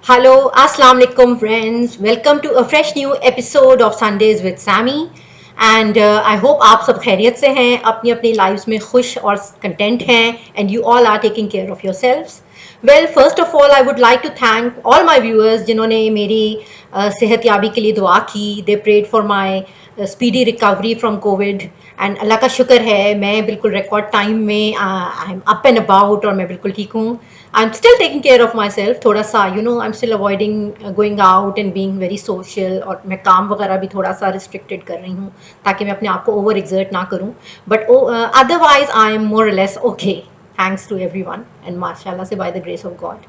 Hello, Assalamu alaikum friends. Welcome to a fresh new episode of Sundays with Sammy. And I hope आप सब खैरियत से हैं, अपनी अपनी लाइफ्स में खुश और कंटेंट हैं, and you all are taking care of yourselves. Well, first of all, I would like to thank all my viewers जिन्होंने मेरी सेहतयाबी के लिए दुआ की. They prayed for my speedy recovery from covid and Allah का शुक्र है मैं बिल्कुल रिकॉर्ड टाइम में I am up and about और मैं बिल्कुल ठीक हूँ. I am still taking care of myself थोड़ा सा I am still avoiding going out and being very social और मैं काम वगैरह भी थोड़ा सा रिस्ट्रिक्टेड कर रही हूँ ताकि मैं अपने आप को ओवर एग्जर्ट ना करूँ. But otherwise I am more less okay thanks to everyone and माशाल्लाह से by the grace of God.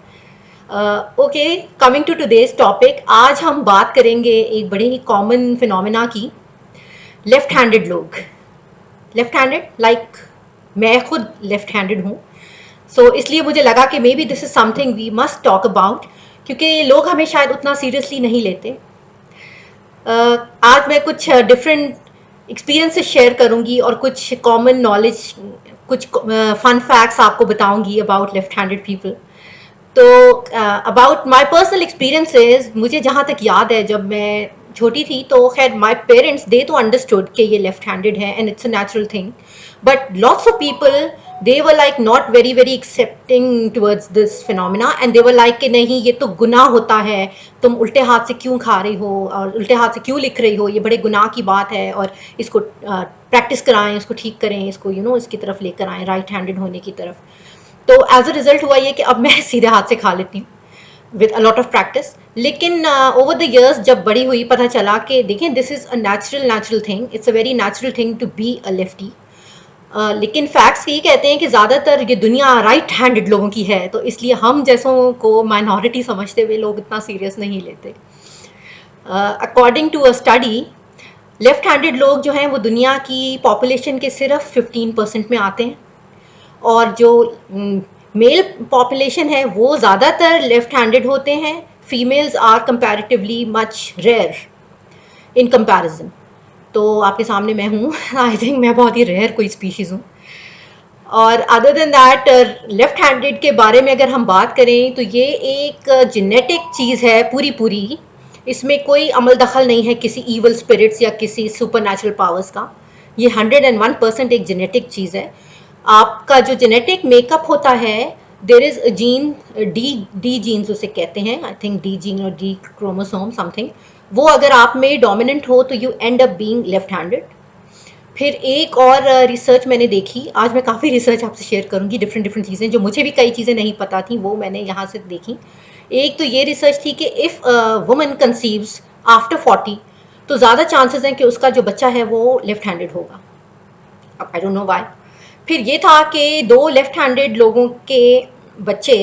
Okay, coming to today's topic. आज हम बात करेंगे एक बड़े ही कॉमन फिनोमिना की, लेफ्ट हैंडेड लोग. लेफ्ट हैंडेड लाइक मैं खुद लेफ्ट हैंडेड हूँ, सो इसलिए मुझे लगा कि maybe this is something we must talk about, क्योंकि लोग हमें शायद उतना सीरियसली नहीं लेते. आज मैं कुछ डिफरेंट एक्सपीरियंसेस शेयर करूंगी और कुछ कॉमन नॉलेज, कुछ फन फैक्ट्स आपको बताऊंगी अबाउट लेफ्ट हैंडेड पीपल. तो अबाउट माई पर्सनल एक्सपीरियंसेस, मुझे जहाँ तक याद है जब मैं छोटी थी तो खैर माई पेरेंट्स दे तो अंडरस्टूड कि ये लेफ्ट हैंडेड है and it's a natural thing, but lots of people they were like not very very accepting towards this phenomena and they were like कि नहीं ये तो गुनाह होता है, तुम उल्टे हाथ से क्यों खा रही हो और उल्टे हाथ से क्यों लिख रही हो, ये बड़े गुनाह की बात है और इसको प्रैक्टिस कराएं, इसको ठीक करें, इसको इसकी तरफ लेकर आएँ राइट हैंडेड होने की तरफ. तो एज अ रिजल्ट हुआ ये कि अब मैं सीधे हाथ से खा लेती हूँ with a lot of practice. लेकिन ओवर द इयर्स जब बड़ी हुई पता चला कि देखें this is a natural thing, it's a very natural thing to be a lefty. लेकिन फैक्ट्स ये कहते हैं कि ज़्यादातर ये दुनिया राइट हैंडेड लोगों की है, तो इसलिए हम जैसों को माइनॉरिटी समझते हुए लोग इतना सीरियस नहीं लेते. According to a study, left handed लोग जो हैं वो दुनिया की पॉपुलेशन के सिर्फ 15% में आते हैं और जो मेल पॉपुलेशन है वो ज़्यादातर लेफ्ट हैंडेड होते हैं. Females are comparatively much rare in comparison. तो आपके सामने मैं हूँ आई थिंक मैं बहुत ही रेयर कोई स्पीशीज़ हूँ. और other than that, left handed के बारे में अगर हम बात करें तो ये एक जेनेटिक चीज़ है पूरी पूरी. इसमें कोई अमल दखल नहीं है किसी ईवल स्पिरिट्स या किसी सुपर नेचुरल पावर्स का. ये 101% एक जेनेटिक चीज़ है. आपका जो जेनेटिक मेकअप होता है, there is a gene, the genes उसे कहते हैं, आई थिंक डी जीन और डी क्रोमोसोम समथिंग. वो अगर आप में डोमिनेंट हो तो you end up being left handed. फिर एक और रिसर्च मैंने देखी, आज मैं काफ़ी रिसर्च आपसे शेयर करूंगी, डिफरेंट डिफरेंट चीज़ें जो मुझे भी कई चीज़ें नहीं पता थी वो मैंने यहाँ से देखी. एक तो ये रिसर्च थी कि इफ़ वुमन कंसीव्स आफ्टर 40 तो ज़्यादा चांसेस हैं कि उसका जो बच्चा है वो लेफ्ट हैंडेड होगा. I don't know why. फिर ये था कि दो लेफ्ट हैंडेड लोगों के बच्चे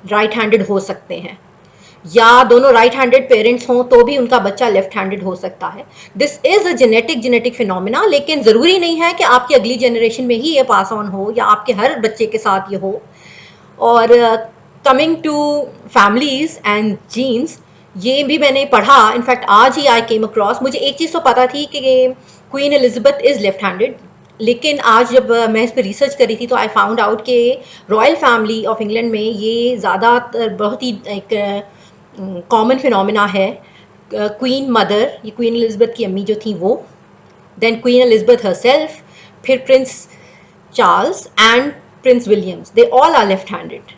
राइट हैंडेड हो सकते हैं, या दोनों राइट हैंडेड पेरेंट्स हों तो भी उनका बच्चा लेफ्ट हैंडेड हो सकता है. This is a genetic phenomena, लेकिन ज़रूरी नहीं है कि आपकी अगली जनरेशन में ही ये पास ऑन हो या आपके हर बच्चे के साथ ये हो. और coming to families and genes, ये भी मैंने पढ़ा, इनफैक्ट आज ही आई केम अक्रॉस. मुझे एक चीज़ तो पता थी कि queen Elizabeth is left handed, लेकिन आज जब मैं इस पर रिसर्च करी थी तो आई फाउंड आउट कि रॉयल फैमिली ऑफ इंग्लैंड में ये ज़्यादातर बहुत ही एक कॉमन फिनोमिना है. क्वीन मदर, ये क्वीन एलिजाबेथ की अम्मी जो थी वो, देन क्वीन एलिजाबेथ हरसेल्फ, फिर Prince Charles and Prince Williams, they all are left handed.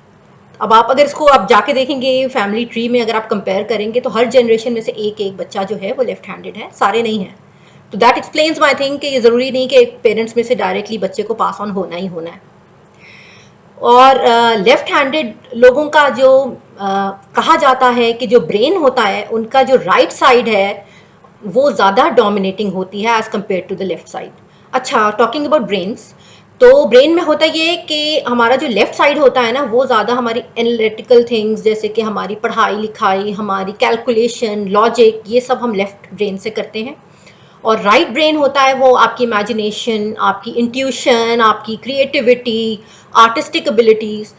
अब आप अगर इसको आप जाके देखेंगे फैमिली ट्री में, अगर आप कंपेयर करेंगे तो हर जनरेशन में से एक एक बच्चा जो है वो लेफ्ट हैंडेड है, सारे नहीं है. तो दैट एक्सप्लेन्स माई थिंक कि ये ज़रूरी नहीं कि पेरेंट्स में से डायरेक्टली बच्चे को पास ऑन होना ही होना है. और लेफ्ट हैंडेड लोगों का जो कहा जाता है कि जो ब्रेन होता है उनका जो राइट साइड है वो ज़्यादा डोमिनेटिंग होती है as compare to the left side. अच्छा, टॉकिंग अबाउट ब्रेन्स, तो ब्रेन में होता ये कि हमारा जो लेफ्ट साइड होता है ना वो ज़्यादा हमारी एनालिटिकल थिंग्स, जैसे कि हमारी पढ़ाई लिखाई, हमारी कैलकुलेशन, लॉजिक, ये सब हम लेफ्ट ब्रेन से करते हैं. और राइट ब्रेन होता है वो आपकी इमेजिनेशन, आपकी इंट्यूशन, आपकी क्रिएटिविटी, आर्टिस्टिक एबिलिटीज़,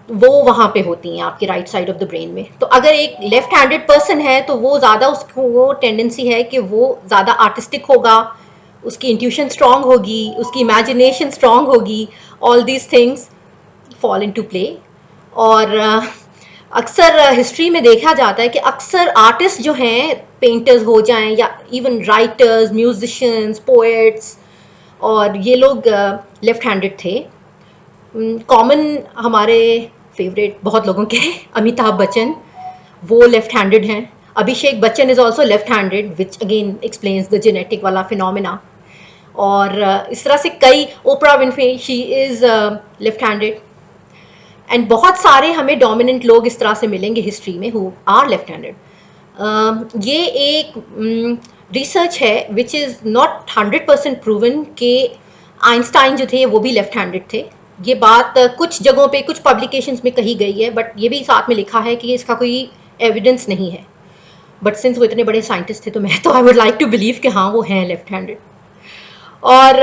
वो वहाँ पे होती हैं आपकी right side of the brain में. तो अगर एक लेफ्ट हैंडेड पर्सन है तो वो ज़्यादा, उसको वो टेंडेंसी है कि वो ज़्यादा आर्टिस्टिक होगा, उसकी इंट्यूशन स्ट्रांग होगी, उसकी इमेजिनेशन स्ट्रांग होगी, all these things fall into play. और अक्सर हिस्ट्री में देखा जाता है कि अक्सर आर्टिस्ट जो हैं, पेंटर्स हो जाएं या इवन राइटर्स, म्यूजिशियंस, पोएट्स, और ये लोग लेफ्ट हैंडेड थे। कॉमन हमारे फेवरेट बहुत लोगों के अमिताभ बच्चन, वो लेफ्ट हैंडेड हैं। Abhishek Bachchan is also left handed, which again explains the genetic वाला फिनोमिना। और इस तरह से कई, Oprah Winfrey, she is left handed. And बहुत सारे हमें डोमिनेंट लोग इस तरह से मिलेंगे हिस्ट्री में हु आर लेफ्ट हैंडेड। ये एक रिसर्च है विच इज़ नॉट 100% प्रूवन कि आइंस्टाइन जो थे वो भी लेफ्ट हैंडेड थे। ये बात कुछ जगहों पे, कुछ पब्लिकेशंस में कही गई है, बट ये भी साथ में लिखा है कि इसका कोई एविडेंस नहीं है। बट सिंस वो इतने बड़े साइंटिस्ट थे तो मैं तो I would like to believe कि हाँ वो हैं लेफ्ट हैंडेड। और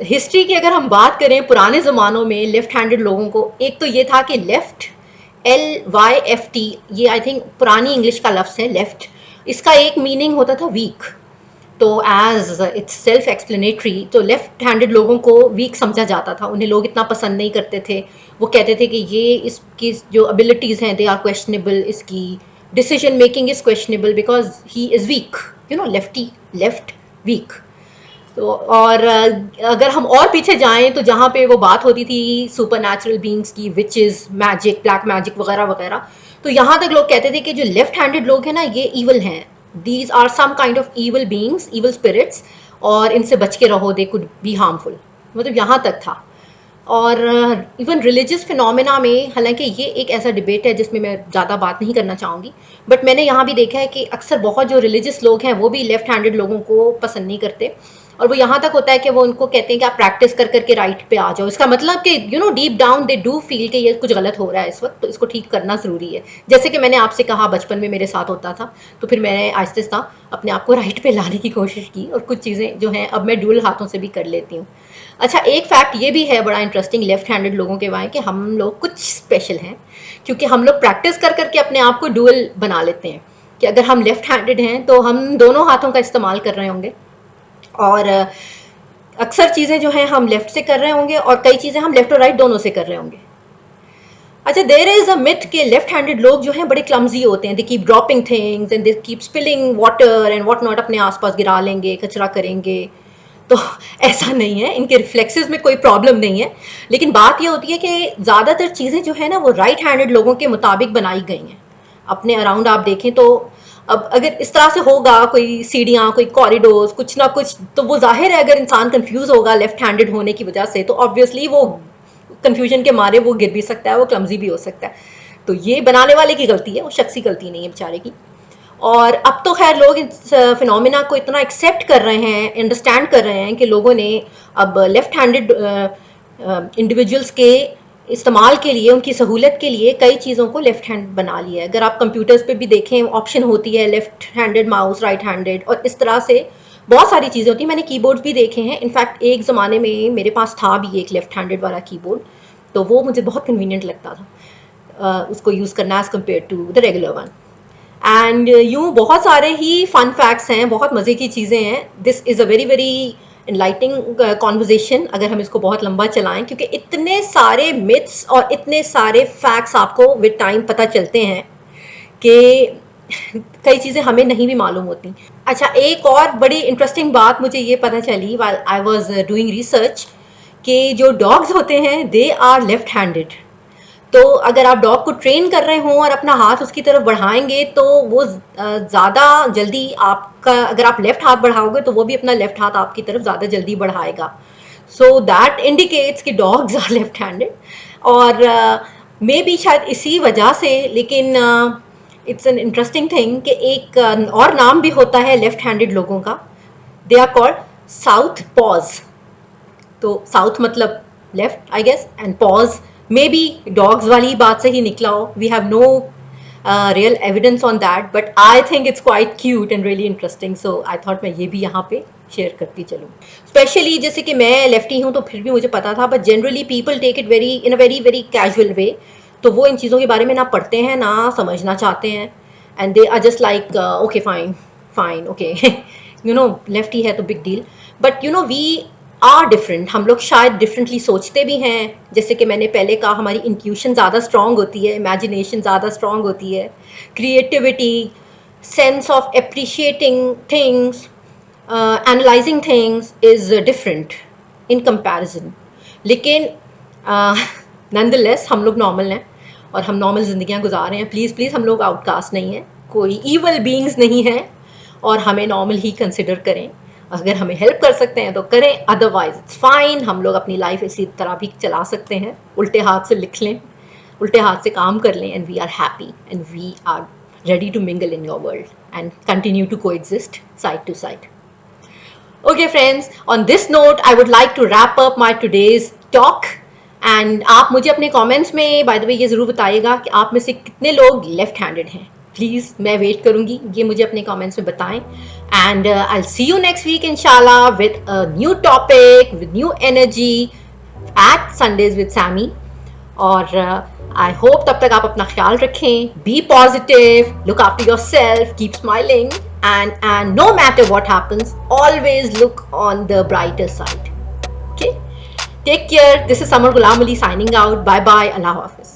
हिस्ट्री की अगर हम बात करें, पुराने ज़मानों में लेफ्ट हैंडेड लोगों को एक तो ये था कि लेफ्ट, LYFT, ये आई थिंक पुरानी इंग्लिश का लफ्ज़ है लेफ्ट, इसका एक मीनिंग होता था वीक। तो एज इट्स सेल्फ एक्सप्लेनेटरी, तो लेफ्ट हैंडेड लोगों को वीक समझा जाता था, उन्हें लोग इतना पसंद नहीं करते थे। वो कहते थे कि ये इसकी जो एबिलिटीज़ हैं दे आर क्वेश्चनेबल, इसकी decision making is questionable because he is weak, you know, lefty, left, weak. तो और अगर हम और पीछे जाएं तो जहाँ पे वो बात होती थी सुपर नेचुरल बींग्स की, विचेस, मैजिक, ब्लैक मैजिक वगैरह वगैरह, तो यहाँ तक लोग कहते थे कि जो लेफ्ट हैंडेड लोग हैं ना, ये ईवल हैं, these are some kind of evil beings, evil spirits, और इनसे बच के रहो, दे कुड बी हार्मफुल, मतलब यहाँ तक था। और इवन रिलीजियस फिनोमेना में, हालांकि ये एक ऐसा डिबेट है जिसमें मैं ज़्यादा बात नहीं करना चाहूँगी, बट मैंने यहाँ भी देखा है कि अक्सर बहुत जो रिलीजियस लोग हैं वो भी लेफ्ट हैंडेड लोगों को पसंद नहीं करते। और वो यहाँ तक होता है कि वो उनको कहते हैं कि आप प्रैक्टिस कर करके राइट पे आ जाओ। इसका मतलब कि you know deep down they do feel कि ये कुछ गलत हो रहा है इस वक्त, तो इसको ठीक करना ज़रूरी है। जैसे कि मैंने आपसे कहा बचपन में मेरे साथ होता था, तो फिर मैंने आहिस्ता आहिस्ता अपने आप को राइट पे लाने की कोशिश की, और कुछ चीज़ें जो हैं अब मैं डुअल हाथों से भी कर लेती हूँ। अच्छा, एक फैक्ट ये भी है बड़ा इंटरेस्टिंग लेफ्ट हैंडेड लोगों के बारे, कि हम लोग कुछ स्पेशल हैं, क्योंकि हम लोग प्रैक्टिस कर करके अपने आप को डुअल बना लेते हैं, कि अगर हम लेफ्ट हैंडेड हैं तो हम दोनों हाथों का इस्तेमाल कर रहे होंगे, और अक्सर चीज़ें जो हैं हम लेफ्ट से कर रहे होंगे, और कई चीज़ें हम लेफ्ट और राइट दोनों से कर रहे होंगे। अच्छा, देयर इज अ मिथ के लेफ्ट हैंडेड लोग जो हैं बड़े क्लमजी होते हैं, they keep dropping things and they keep spilling water and what not, अपने आसपास गिरा लेंगे, कचरा करेंगे। तो ऐसा नहीं है, इनके रिफ्लेक्सेस में कोई प्रॉब्लम नहीं है, लेकिन बात ये होती है कि ज़्यादातर चीज़ें जो है ना वो राइट हैंडेड लोगों के मुताबिक बनाई गई हैं। अपने अराउंड आप देखें तो अब अगर इस तरह से होगा, कोई सीढ़ियाँ, कोई कॉरिडोर्स, कुछ ना कुछ, तो वो जाहिर है अगर इंसान कंफ्यूज होगा लेफ्ट हैंडेड होने की वजह से, तो ऑब्वियसली वो कंफ्यूजन के मारे वो गिर भी सकता है, वो क्लमजी भी हो सकता है। तो ये बनाने वाले की गलती है, वो शख्स की गलती नहीं है बेचारे की। और अब तो खैर लोग इस फिनोमिना को इतना एक्सेप्ट कर रहे हैं, अंडरस्टैंड कर रहे हैं, कि लोगों ने अब लेफ्ट हैंडेड इंडिविजुअल्स के इस्तेमाल के लिए, उनकी सहूलत के लिए कई चीज़ों को लेफ्ट हैंड बना लिया है। अगर आप कंप्यूटर्स पे भी देखें, ऑप्शन होती है left handed mouse, right handed, और इस तरह से बहुत सारी चीज़ें होती हैं। मैंने कीबोर्ड्स भी देखे हैं, इनफैक्ट एक ज़माने में मेरे पास था भी एक लेफ्ट हैंडेड वाला कीबोर्ड, तो वो मुझे बहुत कन्वीनियंट लगता था उसको यूज़ करना as compare to the regular one. And यूँ बहुत सारे ही फन फैक्ट्स हैं, बहुत मज़े की चीज़ें हैं। This is a very very enlightening conversation अगर हम इसको बहुत लंबा चलाएं, क्योंकि इतने सारे मिथ्स और इतने सारे फैक्ट्स आपको विद टाइम पता चलते हैं कि कई चीज़ें हमें नहीं भी मालूम होती। अच्छा, एक और बड़ी इंटरेस्टिंग बात मुझे ये पता चली while I was doing research, कि जो डॉग्स होते हैं दे आर लेफ्ट हैंडेड। तो अगर आप डॉग को ट्रेन कर रहे हों और अपना हाथ उसकी तरफ बढ़ाएंगे, तो वो ज़्यादा जल्दी आपका, अगर आप लेफ्ट हाथ बढ़ाओगे तो वो भी अपना लेफ्ट हाथ आपकी तरफ ज़्यादा जल्दी बढ़ाएगा। सो दैट इंडिकेट्स कि डॉग्स आर लेफ्ट हैंडेड। और मे बी शायद इसी वजह से, लेकिन इट्स एन इंटरेस्टिंग थिंग कि एक और नाम भी होता है लेफ्ट हैंडेड लोगों का, they are called southpaws. तो साउथ मतलब left I guess, and paws maybe dogs वाली बात से ही निकला हो। We have no real evidence on that, but I think it's quite cute and really interesting, so I thought मैं ये भी यहाँ पे शेयर करती चलूँ। स्पेशली जैसे कि मैं लेफ्टी हूँ तो फिर भी मुझे पता था, but generally people take it very in a very very casual way, तो वो इन चीज़ों के बारे में ना पढ़ते हैं ना समझना चाहते हैं, and they are just like okay fine fine okay, you know lefty है तो big deal. But you know we are different, हम लोग शायद डिफरेंटली सोचते भी हैं। जैसे कि मैंने पहले कहा, हमारी इंट्यूशन ज़्यादा स्ट्रांग होती है, इमेजिनेशन ज़्यादा स्ट्रांग होती है, creativity, sense of appreciating things, analysing things is different in comparison. लेकिन नंदलेस हम लोग नॉर्मल हैं और हम नॉर्मल ज़िंदगियाँ गुजार रहे हैं। प्लीज़ प्लीज़, हम लोग आउटकास्ट नहीं हैं, कोई ईवल बीइंग्स नहीं हैं, और हमें नॉर्मल ही कंसिडर करें। अगर हमें हेल्प कर सकते हैं तो करें, अदरवाइज इट्स फाइन। हम लोग अपनी लाइफ इसी तरह भी चला सकते हैं, उल्टे हाथ से लिख लें, उल्टे हाथ से काम कर लें, and we are happy and we are ready to mingle in your world and continue to coexist side to side. Okay friends, on this note I would like to wrap up my today's talk. And आप मुझे अपने comments में by the way ये ज़रूर बताइएगा कि आप में से कितने लोग लेफ्ट हैंडेड हैं। प्लीज़, मैं वेट करूँगी, ये मुझे अपने कमेंट्स में बताएं। And I will see you next week इंशाल्लाह with a new topic, with new energy at Sundays with Sammy. और आई होप तब तक आप अपना ख्याल रखें, be positive, look after yourself, keep smiling, and no matter what happens, always look on the brighter side. Okay, take care. This is Samar Ghulam Ali signing out. Bye bye. Allah Hafiz.